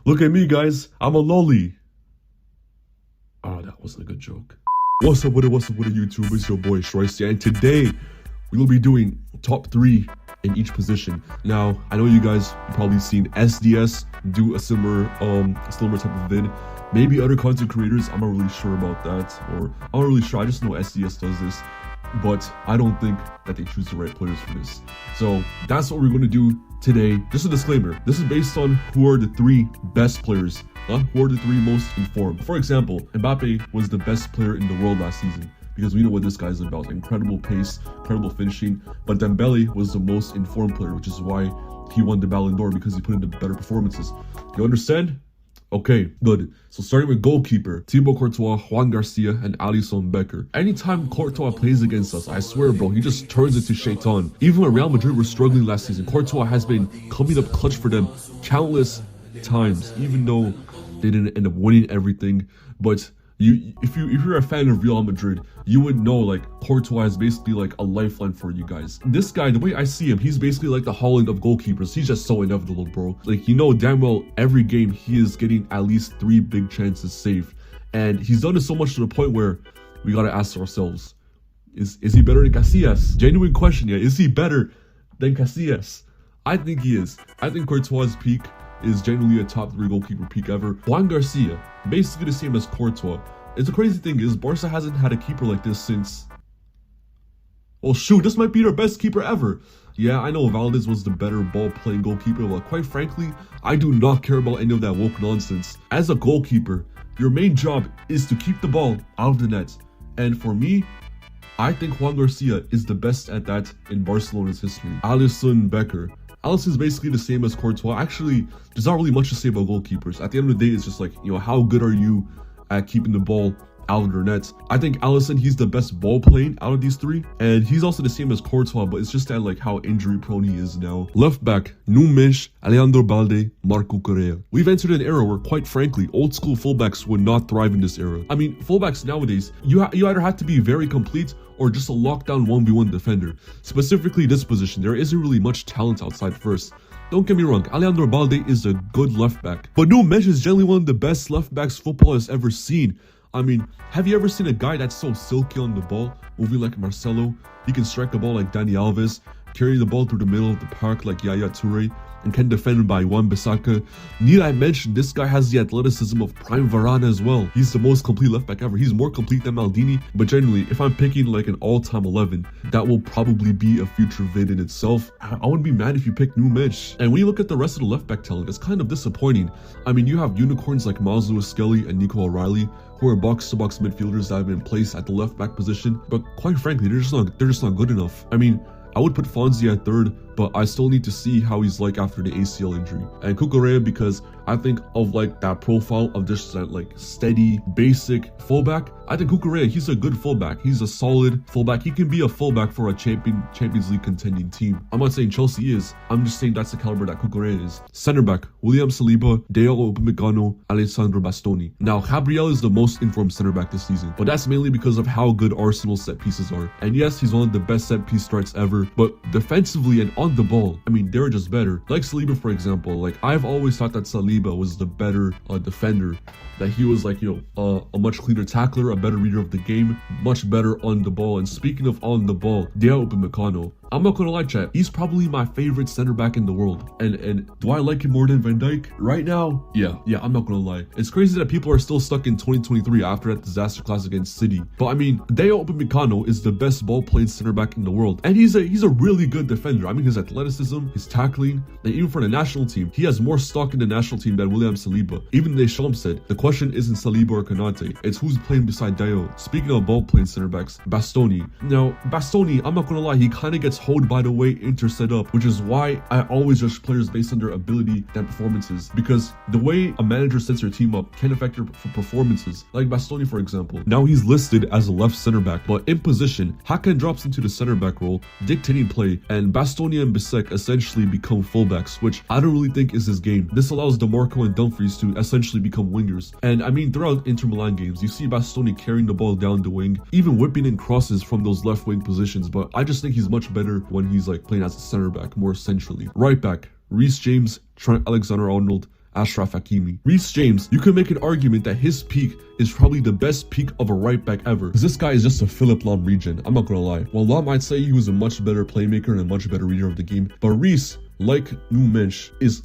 Look at me, guys. I'm a lolly. Oh, that wasn't a good joke. What's up with it, YouTube? It's your boy, Shroyce, and today we will be doing top 3 in each position. Now, I know you guys have probably seen SDS do a similar type of vid. Maybe other content creators, I'm not really sure about that, or I'm not really sure. I just know SDS does this, but I don't think that they choose the right players for this. So that's what we're going to do today. Just a disclaimer, this is based on who are the 3 best players, who are the 3 most informed. For example, Mbappe was the best player in the world last season, because we know what this guy's about. Incredible pace, incredible finishing. But Dembele was the most informed player, which is why he won the Ballon d'Or, because he put in the better performances. You understand? Okay, good. So starting with goalkeeper, Thibaut Courtois, Juan Garcia, and Alisson Becker. Anytime Courtois plays against us, I swear, bro, he just turns into Shaitan. Even when Real Madrid were struggling last season, Courtois has been coming up clutch for them countless times, even though they didn't end up winning everything. But if you're a fan of Real Madrid, you would know like Courtois is basically like a lifeline for you guys. This guy, the way I see him, he's basically like the Holland of goalkeepers. He's just so inevitable, bro. Like, you know damn well every game he is getting at least 3 big chances saved, and he's done it so much to the point where we gotta ask ourselves, is he better than Casillas? Genuine question, yeah. Is he better than Casillas? I think he is. I think Courtois' peak is genuinely a top 3 goalkeeper peak ever. Juan Garcia, basically the same as Courtois. It's the crazy thing is Barca hasn't had a keeper like this since, well shoot, this might be their best keeper ever. Yeah, I know Valdez was the better ball-playing goalkeeper, but quite frankly, I do not care about any of that woke nonsense. As a goalkeeper, your main job is to keep the ball out of the net. And for me, I think Juan Garcia is the best at that in Barcelona's history. Alisson Becker. Alisson is basically the same as Courtois. Actually, there's not really much to say about goalkeepers. At the end of the day, it's just like, you know, how good are you at keeping the ball out of their nets? I think Alisson, he's the best ball playing out of these 3, and he's also the same as Courtois, but it's just that like how injury prone he is now. Left back, Nunes, Alejandro Balde, Marco Correa. We've entered an era where, quite frankly, old school fullbacks would not thrive in this era. I mean, fullbacks nowadays, you either have to be very complete or just a lockdown 1v1 defender. Specifically this position, there isn't really much talent outside first. Don't get me wrong, Alejandro Balde is a good left back, but Nunes is generally one of the best left backs football has ever seen. I mean, have you ever seen a guy that's so silky on the ball, moving like Marcelo? He can strike a ball like Dani Alves, carry the ball through the middle of the park like Yaya Toure, and can defend by Wan-Bissaka. Need I mention, this guy has the athleticism of prime Varane as well. He's the most complete left back ever. He's more complete than Maldini, but generally, if I'm picking like an all-time 11, that will probably be a future vid in itself. I wouldn't be mad if you pick Nunes. And when you look at the rest of the left back talent, it's kind of disappointing. I mean, you have unicorns like Miles Lewis-Skelly and Nico O'Reilly, who are box-to-box midfielders that have been placed at the left back position, but quite frankly, they're just not good enough. I mean, I would put Fonzie at 3rd, but I still need to see how he's like after the ACL injury. And Cucurella, because I think of like that profile of just that like steady, basic fullback. I think Cucurella, he's a good fullback. He's a solid fullback. He can be a fullback for a Champions League contending team. I'm not saying Chelsea is. I'm just saying that's the caliber that Cucurella is. Center back, William Saliba, Dayot Upamecano, Alessandro Bastoni. Now, Gabriel is the most informed center back this season, but that's mainly because of how good Arsenal's set pieces are. And yes, he's one of the best set piece threats ever, but defensively and on the ball, I mean, they're just better. Like Saliba, for example, like I've always thought that Saliba was the better defender, that he was like, you know, a much cleaner tackler, a better reader of the game, much better on the ball. And speaking of on the ball, Dayot Upamecano, I'm not gonna lie, chat, he's probably my favorite center back in the world. And do I like him more than Van Dijk? Right now, yeah, I'm not gonna lie. It's crazy that people are still stuck in 2023 after that disaster class against City. But I mean, Dayot Upamecano is the best ball-playing center back in the world, and he's a really good defender. I mean, his athleticism, his tackling, and even for the national team, he has more stock in the national team than William Saliba. Even Deschamps said, the question isn't Saliba or Konate, it's who's playing beside Dayot. Speaking of ball-playing center backs, Bastoni. Now, Bastoni, I'm not gonna lie, he kind of gets hoed by the way Inter set up, which is why I always judge players based on their ability and performances, because the way a manager sets their team up can affect their performances. Like Bastoni, for example. Now he's listed as a left center back, but in position, Hakan drops into the center back role, dictating play, and Bastoni and Bisek essentially become fullbacks, which I don't really think is his game. This allows DeMarco and Dumfries to essentially become wingers. And I mean, throughout Inter Milan games, you see Bastoni carrying the ball down the wing, even whipping in crosses from those left wing positions, but I just think he's much better when he's like playing as a center back more centrally. Right back, Reece James, Trent Alexander-Arnold, Achraf Hakimi. Reece James, you can make an argument that his peak is probably the best peak of a right back ever. Because this guy is just a Philip Lahm regen, I'm not gonna lie. While Lahm might say he was a much better playmaker and a much better reader of the game, but Reece, like Numensch, is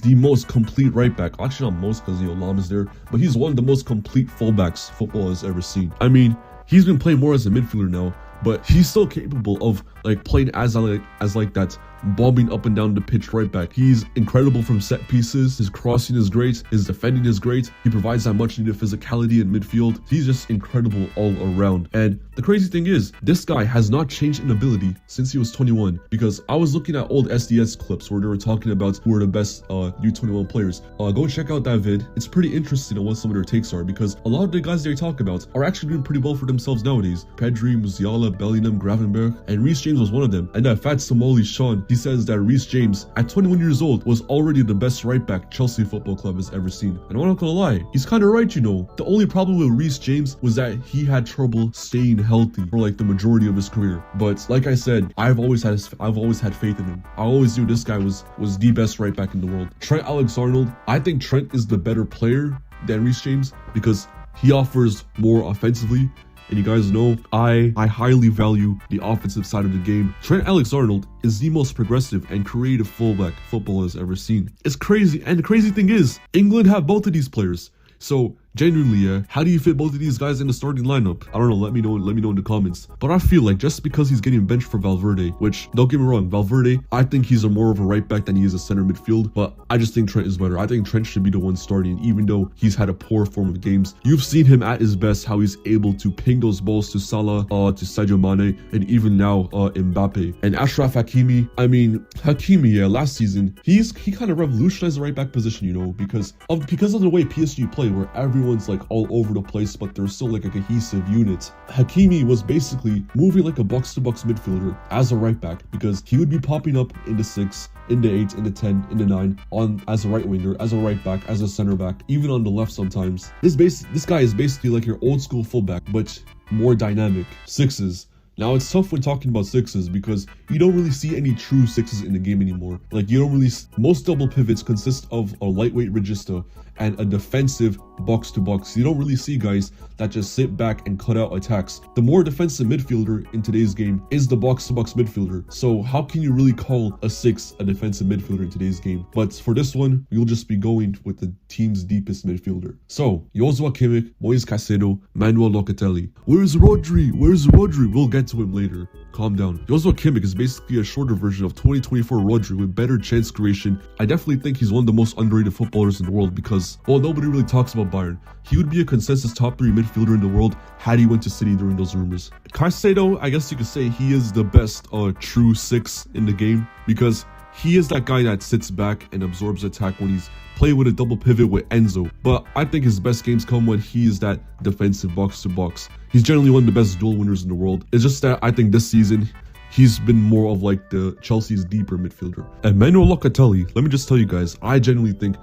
the most complete right back. Actually not most, because Lahm is there, but he's one of the most complete fullbacks football has ever seen. I mean, he's been playing more as a midfielder now, but he's still capable of like playing as that bombing up and down the pitch right back. He's incredible from set pieces. His crossing is great. His defending is great. He provides that much needed physicality in midfield. He's just incredible all around. And the crazy thing is, this guy has not changed in ability since he was 21, because I was looking at old SDS clips where they were talking about who are the best U21 players. Go check out that vid. It's pretty interesting on what some of their takes are, because a lot of the guys they talk about are actually doing pretty well for themselves nowadays. Pedri, Musiala, Bellingham, Gravenberch, and Reece James was one of them. And that fat Somali Sean, he says that Reece James, at 21 years old, was already the best right back Chelsea Football Club has ever seen. And I'm not gonna lie, he's kind of right, you know. The only problem with Reece James was that he had trouble staying healthy for like the majority of his career. But like I said, I've always had faith in him. I always knew this guy was the best right back in the world. Trent Alexander-Arnold, I think Trent is the better player than Reece James because he offers more offensively. And you guys know, I highly value the offensive side of the game. Trent Alexander-Arnold is the most progressive and creative fullback football has ever seen. It's crazy, and the crazy thing is, England have both of these players. So genuinely, how do you fit both of these guys in the starting lineup? I don't know, let me know in the comments. But I feel like just because he's getting benched for Valverde, which, don't get me wrong, Valverde, I think he's more of a right back than he is a center midfield, but I just think Trent is better. I think Trent should be the one starting, even though he's had a poor form of games. You've seen him at his best, how he's able to ping those balls to Salah, to Sadio Mane, and even now Mbappe. And Achraf Hakimi, I mean, Hakimi, last season, he kind of revolutionized the right back position, you know, because of the way PSG play, where everyone's like all over the place, but they're still like a cohesive unit. Hakimi was basically moving like a box-to-box midfielder as a right back, because he would be popping up in the 6, in the 8, in the 10, in the 9, on as a right winger, as a right back, as a center back, even on the left sometimes. This guy is basically like your old school fullback, but more dynamic. Sixes. Now, it's tough when talking about sixes because you don't really see any true sixes in the game anymore. Like, you don't really... Most double pivots consist of a lightweight regista and a defensive box-to-box. You don't really see guys that just sit back and cut out attacks. The more defensive midfielder in today's game is the box-to-box midfielder. So how can you really call a 6 a defensive midfielder in today's game? But for this one, you'll just be going with the team's deepest midfielder. So, Joshua Kimmich, Moise Caicedo, Manuel Locatelli. Where's Rodri? Where's Rodri? We'll get to him later. Calm down. Joshua Kimmich is basically a shorter version of 2024 Rodri with better chance creation. I definitely think he's one of the most underrated footballers in the world because, well, nobody really talks about Bayern. He would be a consensus top 3 midfielder in the world had he went to City during those rumors. Caicedo, I guess you could say he is the best true 6 in the game because he is that guy that sits back and absorbs attack when he's playing with a double pivot with Enzo. But I think his best games come when he is that defensive box-to-box. He's generally one of the best duel winners in the world. It's just that I think this season, he's been more of like the Chelsea's deeper midfielder. And Manuel Locatelli, let me just tell you guys, I genuinely think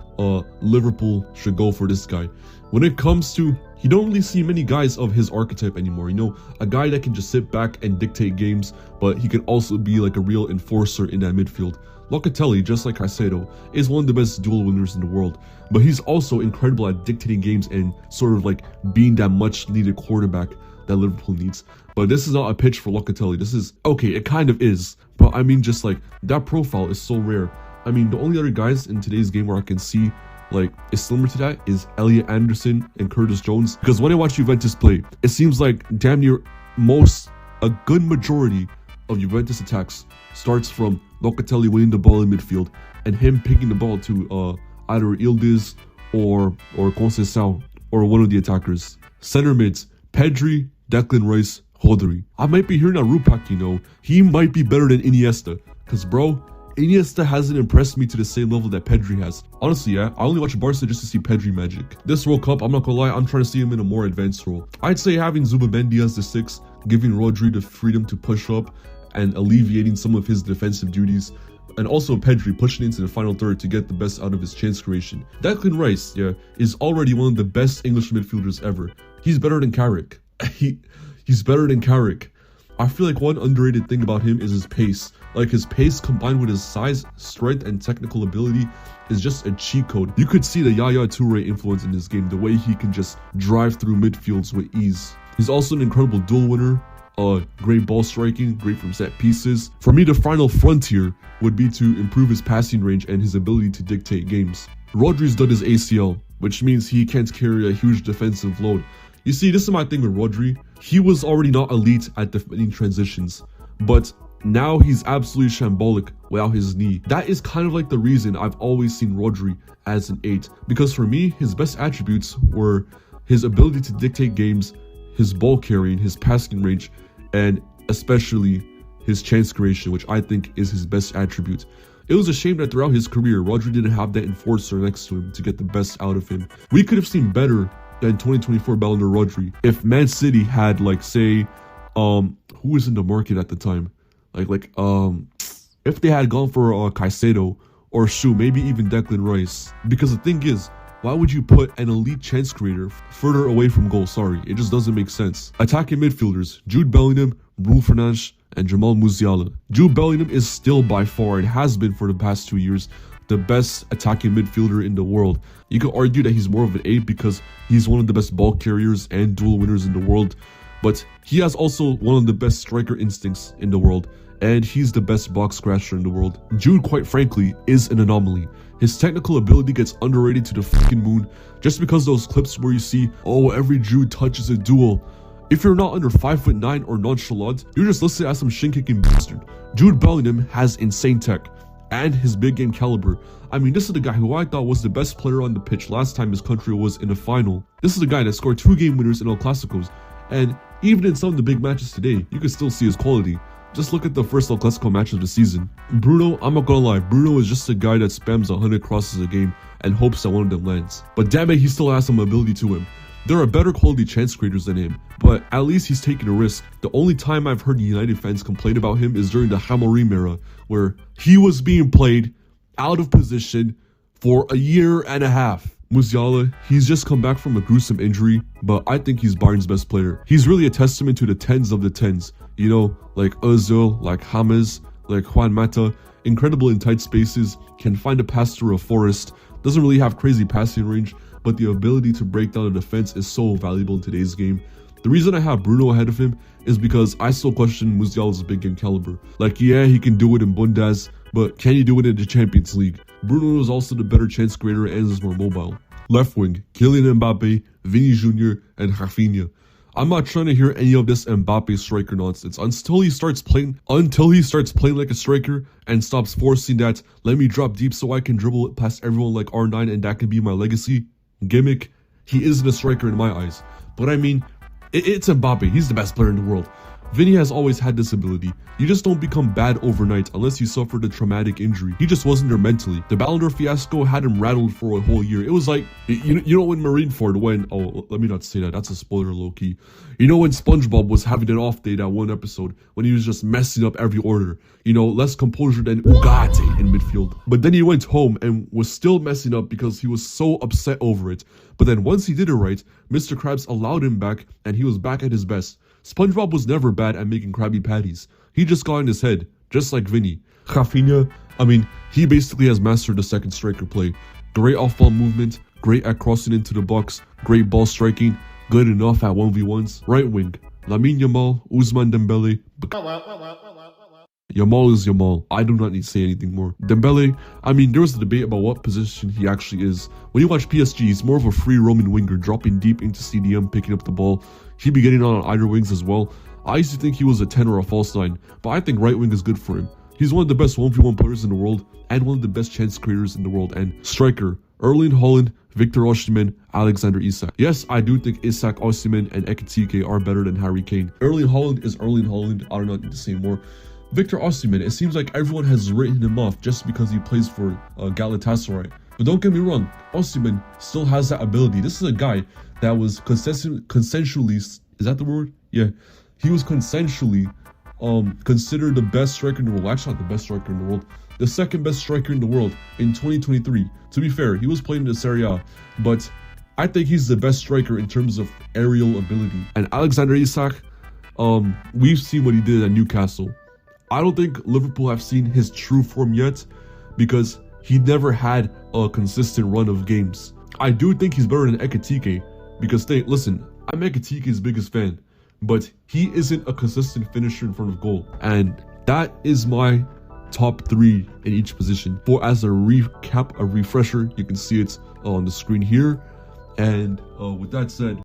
Liverpool should go for this guy. When it comes to, you don't really see many guys of his archetype anymore, you know, a guy that can just sit back and dictate games, but he can also be like a real enforcer in that midfield. Locatelli, just like Caicedo, is one of the best duel winners in the world, but he's also incredible at dictating games and sort of like being that much needed quarterback that Liverpool needs. But this is not a pitch for Locatelli. This is, okay, it kind of is, but I mean, just like that profile is so rare. I mean, the only other guys in today's game where I can see like is similar to that is Elliot Anderson and Curtis Jones, because when I watch Juventus play, it seems like damn near a good majority of Juventus attacks starts from Locatelli winning the ball in midfield and him picking the ball to either Ildiz or Conceição or one of the attackers. Center mids, Pedri, Declan Rice, Rodri. I might be hearing that Rupak, you know, he might be better than Iniesta, because bro, Iniesta hasn't impressed me to the same level that Pedri has. Honestly, yeah, I only watch Barca just to see Pedri magic. This World Cup, I'm not gonna lie, I'm trying to see him in a more advanced role. I'd say having Zubimendi as the 6, giving Rodri the freedom to push up and alleviating some of his defensive duties, and also Pedri pushing into the final third to get the best out of his chance creation. Declan Rice, yeah, is already one of the best English midfielders ever. He's better than Carrick. He's better than Carrick. I feel like one underrated thing about him is his pace. Like his pace combined with his size, strength, and technical ability is just a cheat code. You could see the Yaya Toure influence in this game, the way he can just drive through midfields with ease. He's also an incredible duel winner, great ball striking, great from set pieces. For me, the final frontier would be to improve his passing range and his ability to dictate games. Rodri's done his ACL, which means he can't carry a huge defensive load. You see, this is my thing with Rodri. He was already not elite at defending transitions, but now he's absolutely shambolic without his knee. That is kind of like the reason I've always seen Rodri as an 8, because for me, his best attributes were his ability to dictate games, his ball carrying, his passing range, and especially his chance creation, which I think is his best attribute. It was a shame that throughout his career, Rodri didn't have that enforcer next to him to get the best out of him. We could have seen better than 2024 Ballon d'Or Rodri if Man City had, like, say, who was in the market at the time? If they had gone for Caicedo or Shu, maybe even Declan Rice. Because the thing is, why would you put an elite chance creator further away from goal? Sorry, it just doesn't make sense. Attacking midfielders, Jude Bellingham, Bruno Fernandes, and Jamal Musiala. Jude Bellingham is still by far, and has been for the past 2 years, the best attacking midfielder in the world. You could argue that he's more of an 8 because he's one of the best ball carriers and duel winners in the world, but he has also one of the best striker instincts in the world, and he's the best box scratcher in the world. Jude, quite frankly, is an anomaly. His technical ability gets underrated to the fucking moon just because those clips where you see, oh, every Jude touches a duel. If you're not under 5'9" or nonchalant, you're just listed as some shin-kicking bastard. Jude Bellingham has insane tech and his big game caliber. I mean, this is the guy who I thought was the best player on the pitch last time his country was in a final. This is the guy that scored 2 game winners in El Clasicos, and even in some of the big matches today, you can still see his quality. Just look at the first El Clasico match of the season. Bruno, I'm not gonna lie, Bruno is just a guy that spams 100 crosses a game and hopes that one of them lands. But damn it, he still has some ability to him. There are better quality chance creators than him, but at least he's taking a risk. The only time I've heard United fans complain about him is during the Amorim era, where he was being played out of position for a year and a half. Musiala, he's just come back from a gruesome injury, but I think he's Bayern's best player. He's really a testament to the 10s of the 10s. You know, like Ozil, like James, like Juan Mata. Incredible in tight spaces, can find a pass through a forest, doesn't really have crazy passing range, but the ability to break down a defense is so valuable in today's game. The reason I have Bruno ahead of him is because I still question Musiala's big game caliber. Like, yeah, he can do it in Bundes, but can you do it in the Champions League? Bruno is also the better chance creator and is more mobile. Left wing, Kylian Mbappe, Vini Jr., and Rafinha. I'm not trying to hear any of this Mbappe striker nonsense until he starts playing like a striker and stops forcing that let me drop deep so I can dribble it past everyone like R9 and that can be my legacy gimmick. He isn't a striker in my eyes. But I mean, it's Mbappe. He's the best player in the world. Vinny has always had this ability. You just don't become bad overnight unless you suffered a traumatic injury. He just wasn't there mentally. The Ballon d'Or fiasco had him rattled for a whole year. It was like, you know when Marineford went, oh, let me not say that, that's a spoiler low-key. You know when SpongeBob was having an off day that one episode, when he was just messing up every order. You know, less composure than Ugarte in midfield. But then he went home and was still messing up because he was so upset over it. But then once he did it right, Mr. Krabs allowed him back and he was back at his best. SpongeBob was never bad at making Krabby Patties. He just got in his head, just like Vinny. Rafinha, I mean, he basically has mastered the second striker play. Great off-ball movement, great at crossing into the box, great ball striking, good enough at 1v1s. Right wing, Lamine Yamal, Ousmane Dembele. Yamal is Yamal. I do not need to say anything more. Dembele, I mean, there was a debate about what position he actually is. When you watch PSG, he's more of a free roaming winger, dropping deep into CDM, picking up the ball. He'd be getting on either wings as well. I used to think he was a 10 or a false 9, but I think right wing is good for him. He's one of the best 1v1 players in the world, and one of the best chance creators in the world. And striker, Erling Haaland, Victor Osimhen, Alexander Isak. Yes, I do think Isak, Osimhen, and Ekitike are better than Harry Kane. Erling Haaland is Erling Haaland. I do not need to say more. Victor Osimhen, it seems like everyone has written him off just because he plays for Galatasaray. But don't get me wrong, Osimhen still has that ability. This is a guy that was consensually, is that the word? Yeah. He was consensually considered the best striker in the world. Actually, not the best striker in the world. The second best striker in the world in 2023. To be fair, he was playing in the Serie A, but I think he's the best striker in terms of aerial ability. And Alexander Isak, we've seen what he did at Newcastle. I don't think Liverpool have seen his true form yet because he never had a consistent run of games. I do think he's better than Ekitike because listen, I'm Ekitike's biggest fan, but he isn't a consistent finisher in front of goal. And that is my top 3 in each position. For as a recap, a refresher, you can see it on the screen here. And with that said,